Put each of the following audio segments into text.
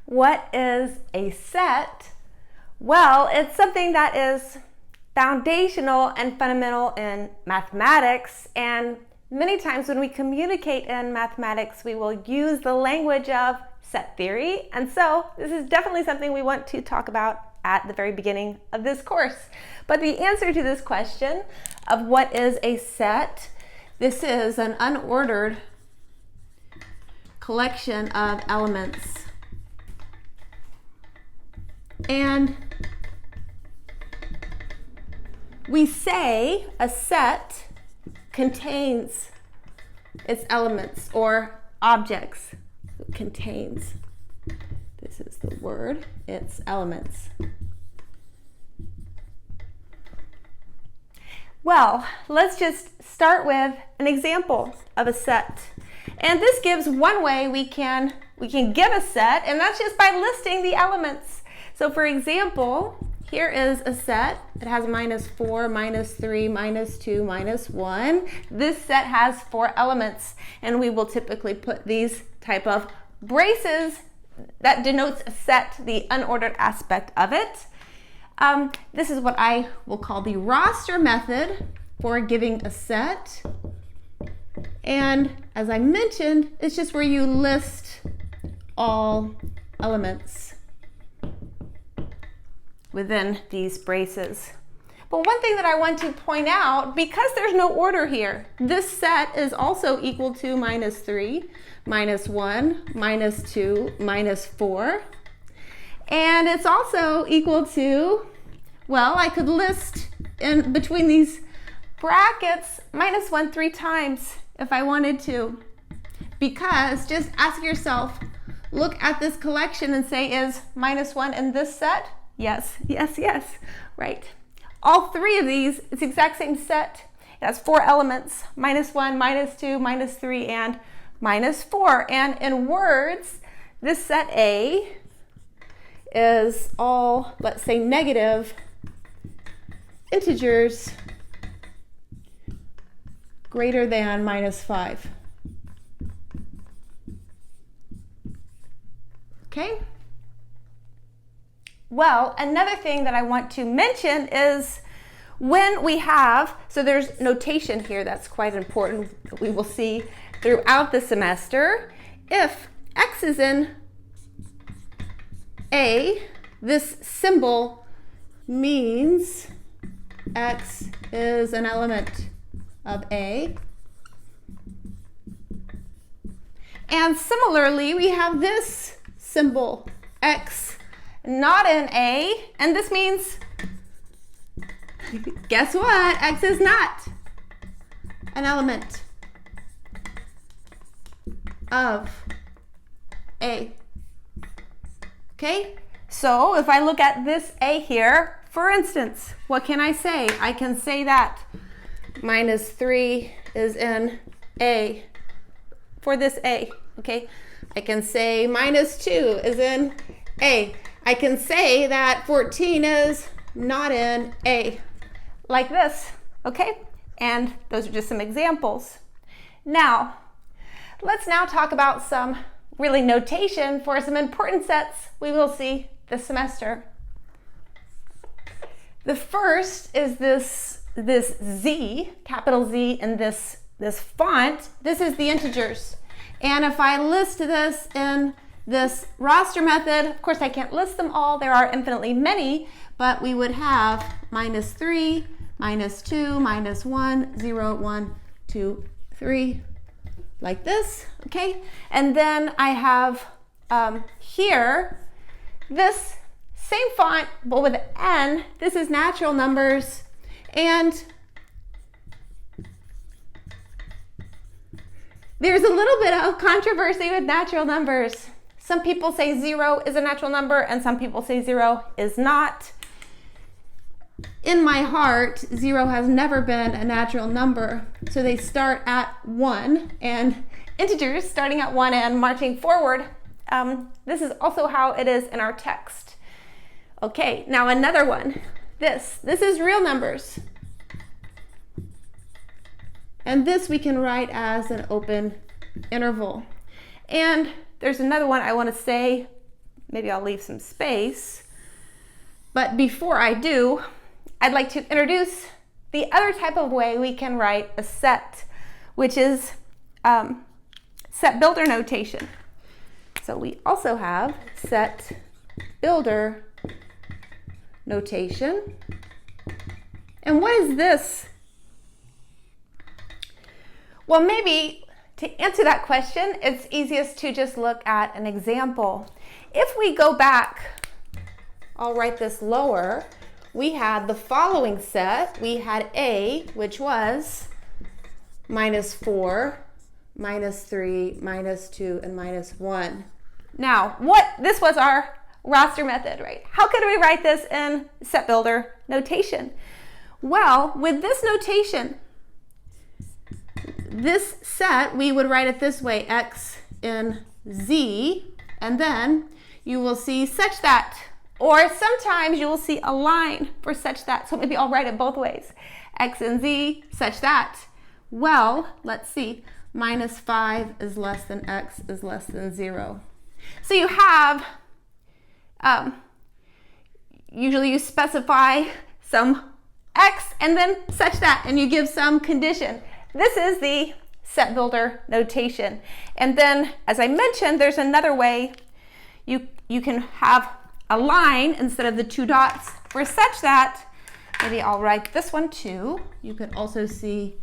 What is a set? Well, it's something that is foundational and fundamental in mathematics, and many times when we communicate in mathematics, we will use the language of set theory, and so this is definitely something we want to talk about at the very beginning of this course. But the answer to this question of what is a set, this is an unordered collection of elements. And we say a set contains its elements or objects. It contains, this is the word, its elements. Well, let's just start with an example of a set. And this gives one way we can give a set, and that's just by listing the elements. So for example, here is a set. It has -4, -3, -2, -1. This set has 4 elements, and we will typically put these type of braces that denotes a set, the unordered aspect of it. This is what I will call the roster method for giving a set. And as I mentioned, it's just where you list all elements within these braces. But one thing that I want to point out, because there's no order here, this set is also equal to -3, -1, -2, -4. And it's also equal to, well, I could list in between these brackets -1 3 times if I wanted to. Because just ask yourself, look at this collection and say, is -1 in this set? Yes, yes, yes, right. All 3 of these, it's the exact same set. It has 4 elements, -1, -2, -3, and -4. And in words, this set A is all, let's say, negative integers greater than -5. Okay? Well, another thing that I want to mention is when we have, so there's notation here that's quite important that we will see throughout the semester. If X is in A, this symbol means X is an element of A. And similarly, we have this symbol, X not in A, and this means, guess what? X is not an element of A. Okay, so if I look at this A here, for instance, what can I say? I can say that -3 is in A for this A, okay? I can say -2 is in A. I can say that 14 is not in A, like this, okay? And those are just some examples. Now, let's now talk about some really notation for some important sets we will see this semester. The first is this Z, capital Z, in this font. This is the integers. And if I list this in this roster method, of course I can't list them all, there are infinitely many, but we would have -3, -2, -1, 0, 1, 2, 3, like this, okay? And then I have here, this same font, but with an N. This is natural numbers, and there's a little bit of controversy with natural numbers. Some people say 0 is a natural number, and some people say 0 is not. In my heart, 0 has never been a natural number, so they start at 1, and integers starting at 1 and marching forward. This is also how it is in our text. Okay, now another one. This is real numbers. And this we can write as an open interval. And there's another one I want to say maybe I'll leave some space. But before I do, I'd like to introduce the other type of way we can write a set, which is set builder notation. So we also have set builder notation. And what is this? Well, maybe to answer that question, it's easiest to just look at an example. If we go back, I'll write this lower. We had the following set. We had A, which was -4, -3, -2, and -1. Now, this was our roster method, right? How could we write this in set builder notation? Well, with this notation, this set, we would write it this way, X in Z, and then you will see such that, or sometimes you will see a line for such that. So maybe I'll write it both ways. X in Z, such that. Well, let's see. -5 is less than X is less than 0. So you have, usually you specify some X and then such that, and you give some condition. This is the set builder notation. And then, as I mentioned, there's another way you can have a line instead of the 2 dots for such that. Maybe I'll write this one too. You could also see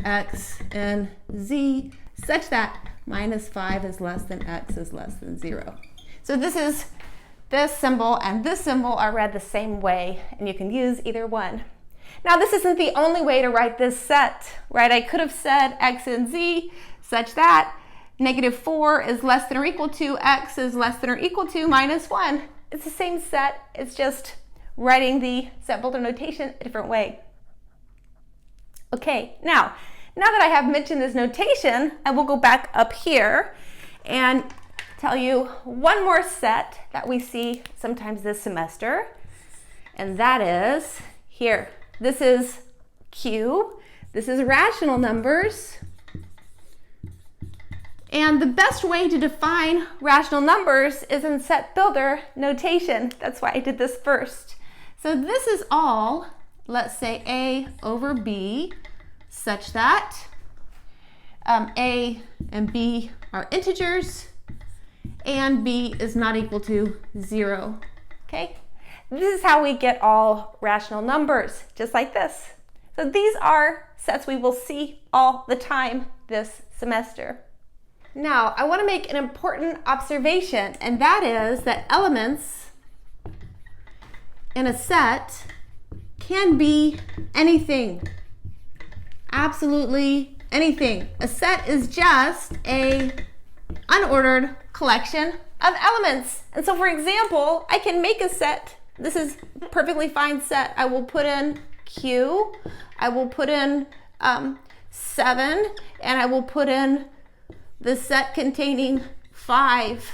X in Z such that -5 is less than X is less than 0. So this symbol and this symbol are read the same way, and you can use either one. Now, this isn't the only way to write this set, right? I could have said X in Z such that -4 is less than or equal to X is less than or equal to -1. It's the same set. It's just writing the set builder notation a different way. Okay, now that I have mentioned this notation, I will go back up here and tell you one more set that we see sometimes this semester, and that is here. This is Q. This is rational numbers. And the best way to define rational numbers is in set builder notation. That's why I did this first. So this is all, let's say A over B, such that A and B are integers and B is not equal to 0. Okay? This is how we get all rational numbers, just like this. So these are sets we will see all the time this semester. Now, I want to make an important observation, and that is that elements in a set can be anything. Absolutely anything. A set is just an unordered collection of elements. And so, for example, I can make a set. This is a perfectly fine set. I will put in Q, I will put in 7, and I will put in the set containing 5.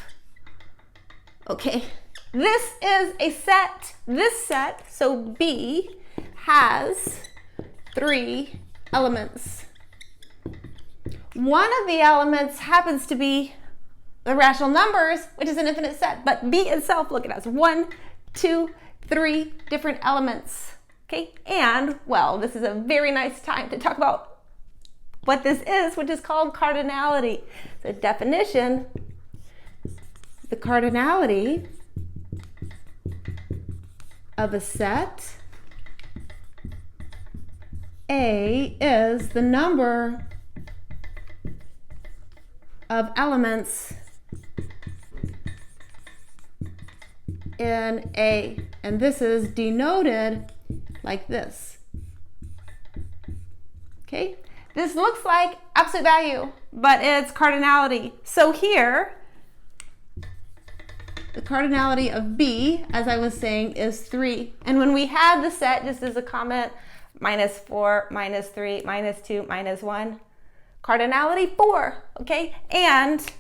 Okay, this is a set. This set, so B, has 3 elements. One of the elements happens to be the rational numbers, which is an infinite set, but B itself, look, it has 1, 2, 3 different elements. Okay, and well, this is a very nice time to talk about what this is, which is called cardinality. So definition, the cardinality of a set A is the number of elements in A, and this is denoted like this. Okay, this looks like absolute value, but it's cardinality. So here, the cardinality of B, as I was saying, is 3. And when we have the set, just as a comment, -4, -3, -2, -1, cardinality 4, okay? And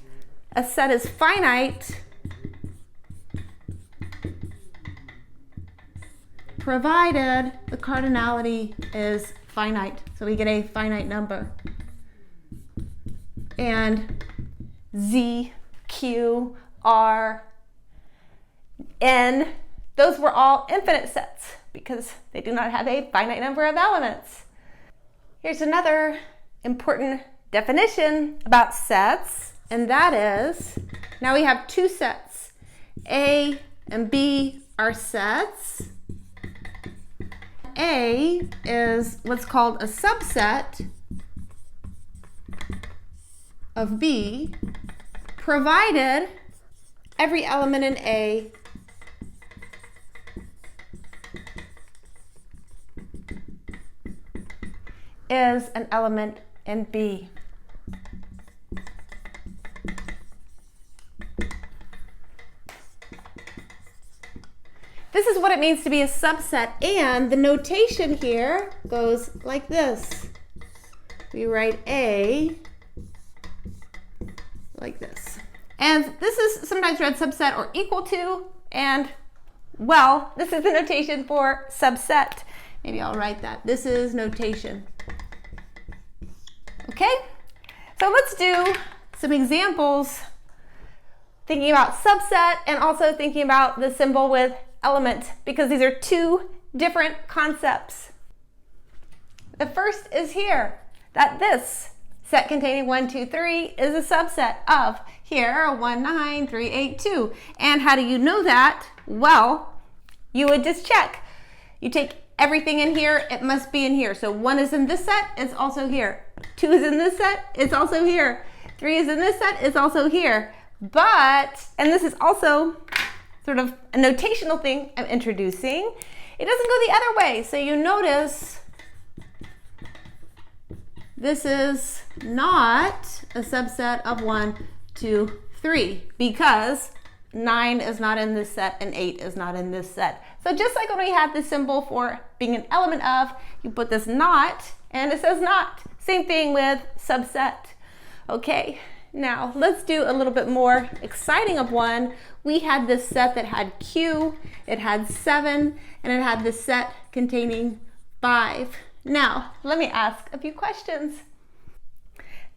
a set is finite provided the cardinality is finite. So we get a finite number. And Z, Q, R, And those were all infinite sets because they do not have a finite number of elements. Here's another important definition about sets, and that is, now we have two sets. A and B are sets. A is what's called a subset of B, provided every element in A is an element in B. This is what it means to be a subset, and the notation here goes like this. We write A like this. And this is sometimes read subset or equal to, and well, this is the notation for subset. Maybe I'll write that. This is notation. Okay, so let's do some examples thinking about subset and also thinking about the symbol with element, because these are two different concepts. The first is here, that this set containing 1, 2, 3 is a subset of here 1, 9, 3, 8, 2. And how do you know that? Well, you would just check. You take everything in here, it must be in here. So 1 is in this set, it's also here. 2 is in this set, it's also here. 3 is in this set, it's also here. But, and this is also sort of a notational thing I'm introducing, it doesn't go the other way. So you notice this is not a subset of 1, 2, 3 because 9 is not in this set and 8 is not in this set. So just like when we had the symbol for being an element of, you put this not and it says not. Same thing with subset. Okay, now let's do a little bit more exciting of one. We had this set that had Q, it had 7, and it had this set containing 5. Now, let me ask a few questions.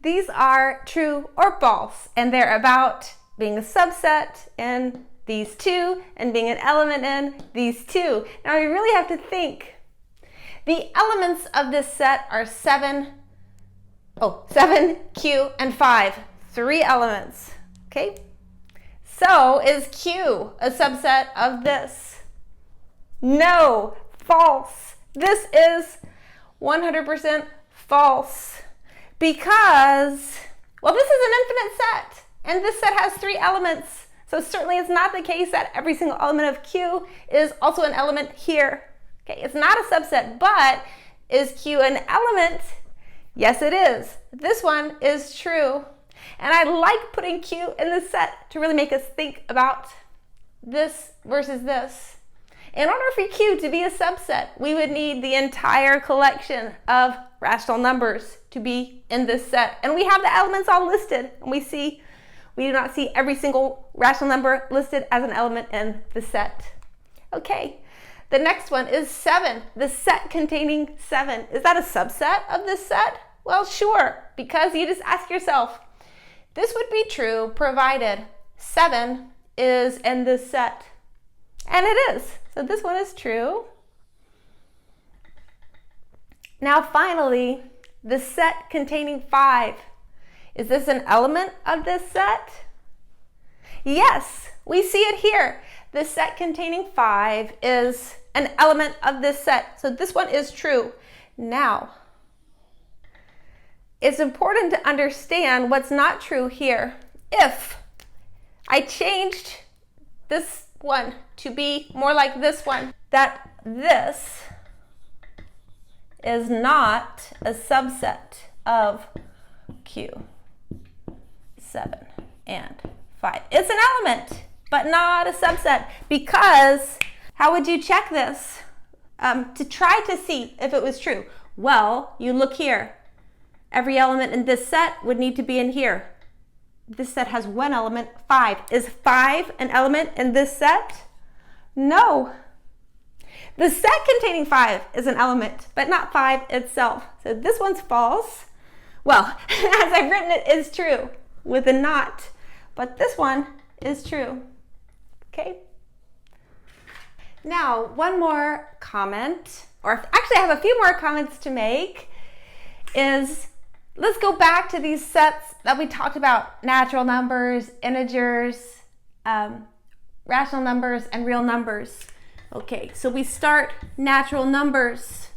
These are true or false, and they're about being a subset in these two and being an element in these two. Now, we really have to think. The elements of this set are 7, Q, and 5. 3 elements, okay? So, is Q a subset of this? No, false. This is 100% false because, well, this is an infinite set and this set has 3 elements. So certainly it's not the case that every single element of Q is also an element here. Okay, it's not a subset, but is Q an element? Yes, it is. This one is true. And I like putting Q in the set to really make us think about this versus this. In order for Q to be a subset, we would need the entire collection of rational numbers to be in this set. And we have the elements all listed, and we do not see every single rational number listed as an element in the set. Okay, the next one is 7, the set containing 7. Is that a subset of this set? Well, sure, because you just ask yourself, this would be true provided 7 is in this set. And it is. So this one is true. Now finally, the set containing 5. Is this an element of this set? Yes, we see it here. The set containing 5 is an element of this set. So this one is true. Now, it's important to understand what's not true here. If I changed this one to be more like this one, that this is not a subset of Q, 7 and 5. It's an element, but not a subset, because how would you check this to try to see if it was true? Well, you look here. Every element in this set would need to be in here. This set has one element, 5. Is 5 an element in this set? No. The set containing 5 is an element, but not 5 itself. So this one's false. Well, as I've written it is true with a not, but this one is true. Okay? Now, one more comment, or actually I have a few more comments to make, is let's go back to these sets that we talked about: natural numbers, integers, rational numbers, and real numbers. Okay, so we start natural numbers.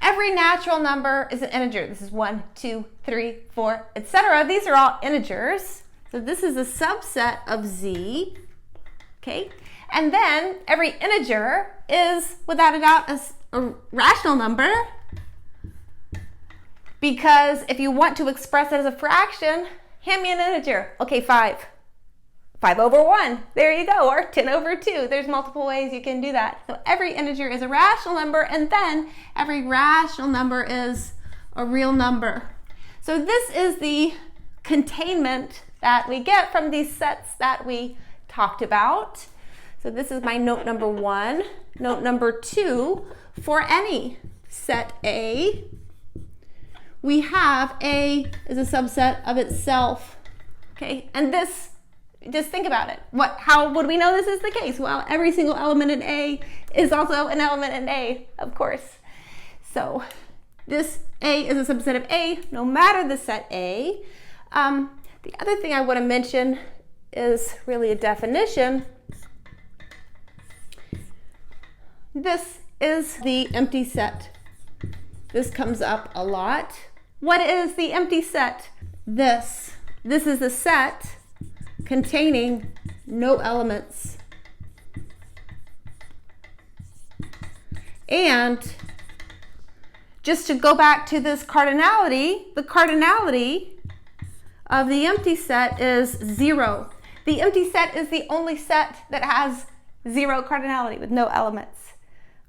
Every natural number is an integer. This is 1, 2, 3, 4, etc. These are all integers. So this is a subset of z. Okay, and then every integer is, without a doubt, a rational number, because if you want to express it as a fraction, hand me an integer. Okay, 5. 5 over 1, there you go, or 10 over 2. There's multiple ways you can do that. So every integer is a rational number, and then every rational number is a real number. So this is the containment that we get from these sets that we talked about. So this is my note number 1. Note number 2, for any set A, we have A is a subset of itself. Okay, and this, just think about it. How would we know this is the case? Well, every single element in A is also an element in A, of course. So this A is a subset of A, no matter the set A. The other thing I want to mention is really a definition. This is the empty set. This comes up a lot. What is the empty set? This is the set containing no elements. And just to go back to this cardinality, the cardinality of the empty set is 0. The empty set is the only set that has 0 cardinality with no elements.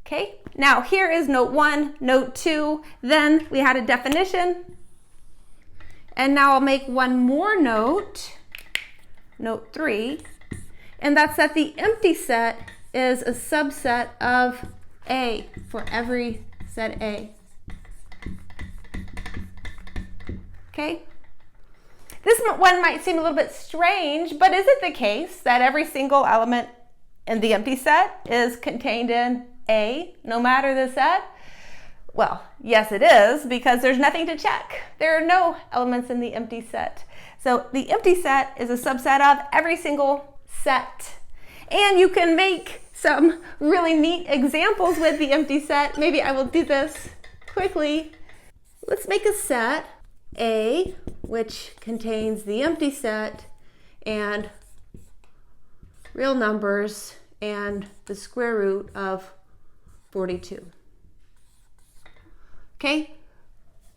Okay, now here is note 1, note 2, then we had a definition. And now I'll make one more note. Note 3, and that's that the empty set is a subset of A for every set A. Okay? This one might seem a little bit strange, but is it the case that every single element in the empty set is contained in A, no matter the set? Well, yes it is, because there's nothing to check. There are no elements in the empty set. So the empty set is a subset of every single set. And you can make some really neat examples with the empty set. Maybe I will do this quickly. Let's make a set A, which contains the empty set and real numbers and the square root of 42. Okay?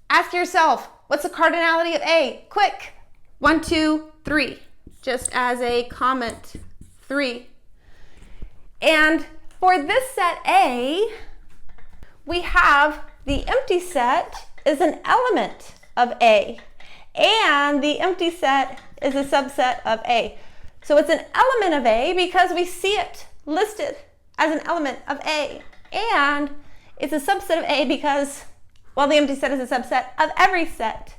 Ask yourself, what's the cardinality of A? Quick! 1, 2, 3, just as a comment, 3. And for this set A, we have the empty set is an element of A, and the empty set is a subset of A. So it's an element of A because we see it listed as an element of A, and it's a subset of A because, well, the empty set is a subset of every set.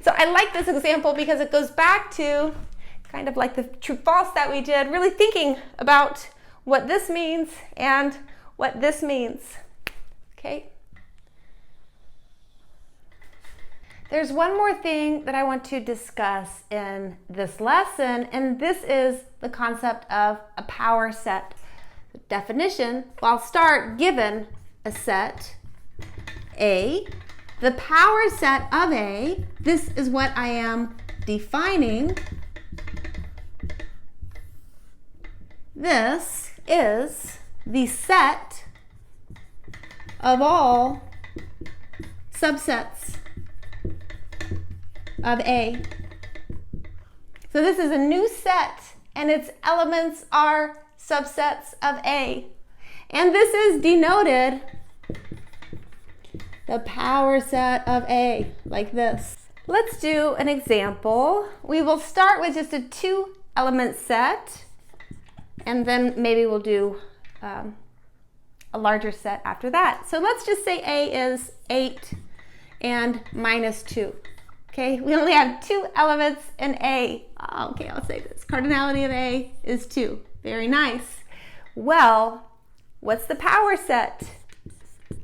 So I like this example because it goes back to kind of like the true-false that we did, really thinking about what this means and what this means. Okay? There's one more thing that I want to discuss in this lesson, and this is the concept of a power set. The definition, well, I'll start given a set A. The power set of A, this is what I am defining. This is the set of all subsets of A. So this is a new set, and its elements are subsets of A. And this is denoted the power set of A, like this. Let's do an example. We will start with just a 2-element set, and then maybe we'll do a larger set after that. So let's just say A is 8 and minus 2. Okay, we only have 2 elements in A. Oh, okay, I'll say this. Cardinality of A is 2. Very nice. Well, What's the power set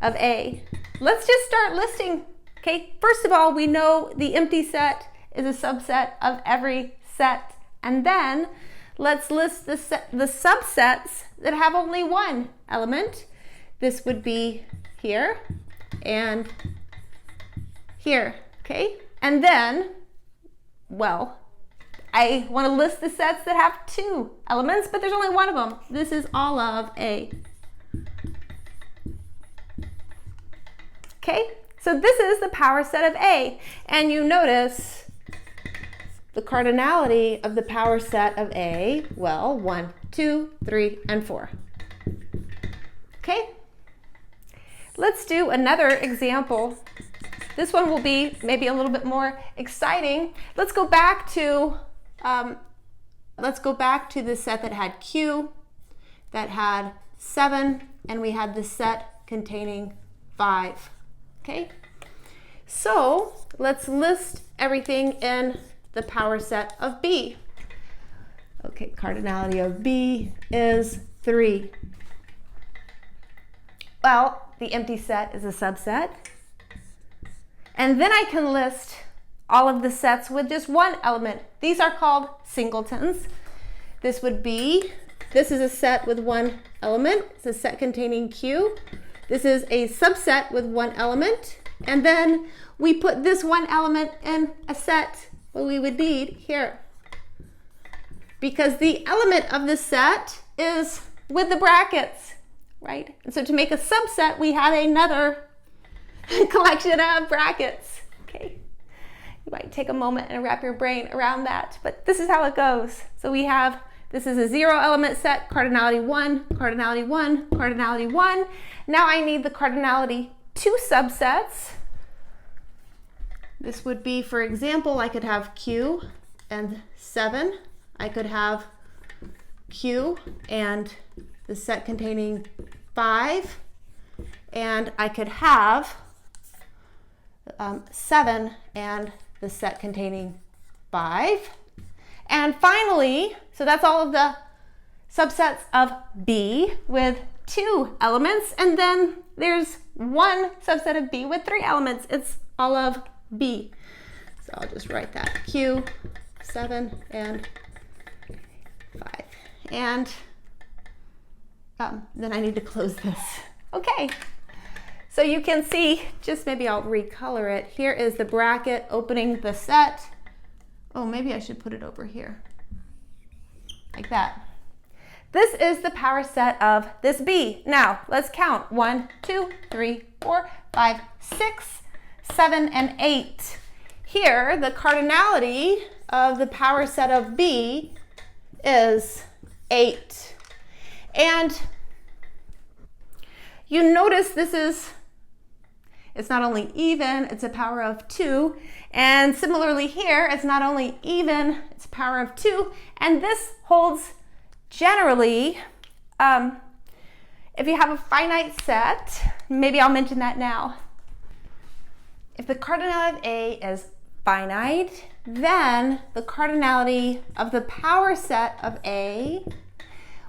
of A? Let's just start listing. Okay, first of all, we know the empty set is a subset of every set. And then let's list the subsets that have only one element. This would be here and here, okay? And then, well, I want to list the sets that have two elements, but there's only one of them. This is all of A. Okay, so this is the power set of A. And you notice the cardinality of the power set of A, well, 1, 2, 3, and 4. Okay, let's do another example. This one will be maybe a little bit more exciting. Let's go back to the set that had Q, that had 7, and we had the set containing 5. Okay, so let's list everything in the power set of B. Okay, cardinality of B is 3. Well, the empty set is a subset. And then I can list all of the sets with just one element. These are called singletons. This is a set with one element. It's a set containing Q. This is a subset with one element. And then we put this one element in a set what we would need here. Because the element of the set is with the brackets, right? And so to make a subset, we have another collection of brackets, okay? You might take a moment and wrap your brain around that, but this is how it goes. So we have, this is a 0 element set, cardinality 1, cardinality 1, cardinality 1. Now I need the cardinality 2 subsets. This would be, for example, I could have Q and 7. I could have Q and the set containing 5. And I could have 7 and the set containing 5. And finally, so that's all of the subsets of B with 2 elements. And then there's one subset of B with 3 elements. It's all of B. So I'll just write that. Q, 7, and 5. And then I need to close this. Okay. So you can see, just maybe I'll recolor it. Here is the bracket opening the set. Oh, maybe I should put it over here. Like that. This is the power set of this B. Now, let's count. 1, 2, 3, 4, 5, 6, 7, and 8. Here, the cardinality of the power set of B is 8. And you notice it's not only even, it's a power of 2. And similarly here, it's not only even, it's a power of 2. And this holds generally, if you have a finite set, maybe I'll mention that now. If the cardinality of A is finite, then the cardinality of the power set of A,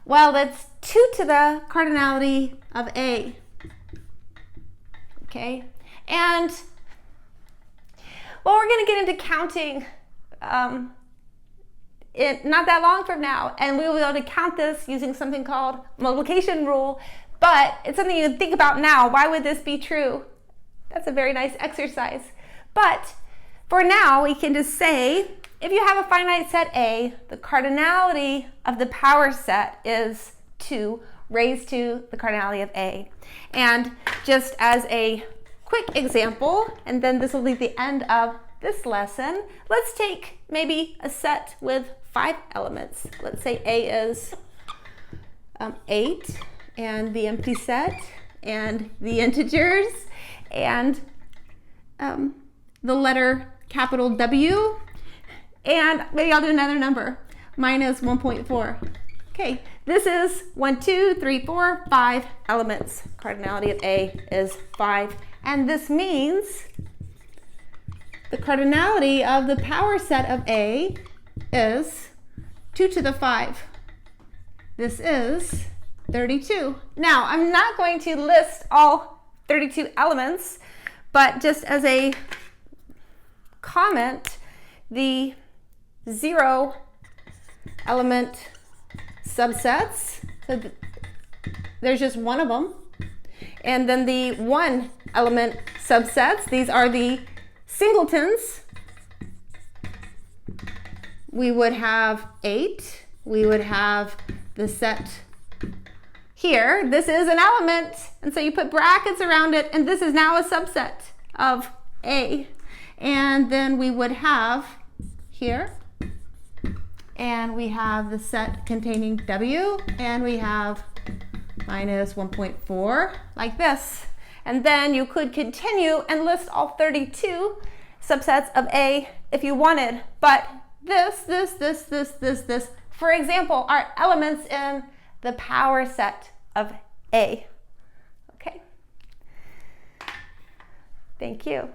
well, that's 2 to the cardinality of A. Okay, and well, we're going to get into counting not that long from now, and we will be able to count this using something called multiplication rule, but it's something you can think about now. Why would this be true? That's a very nice exercise. But for now, we can just say, if you have a finite set A, the cardinality of the power set is 2 raised to the cardinality of A. And just as a quick example, and then this will be the end of this lesson, let's take maybe a set with 5 elements. Let's say A is 8, and the empty set, and the integers, and the letter capital W, and maybe I'll do another number, minus 1.4. Okay, this is 1, 2, 3, 4, 5 elements. Cardinality of A is 5, and this means the cardinality of the power set of A is 2 to the 5. This is 32. Now, I'm not going to list all 32 elements, but just as a comment, the 0 element subsets, so there's just one of them. And then the 1 element subsets, these are the singletons. We would have 8. We would have the set here. This is an element, and so you put brackets around it, and this is now a subset of A. And then we would have here, and we have the set containing W, and we have minus 1.4, like this. And then you could continue and list all 32 subsets of A if you wanted, but this, for example, are elements in the power set of A. Okay? Thank you.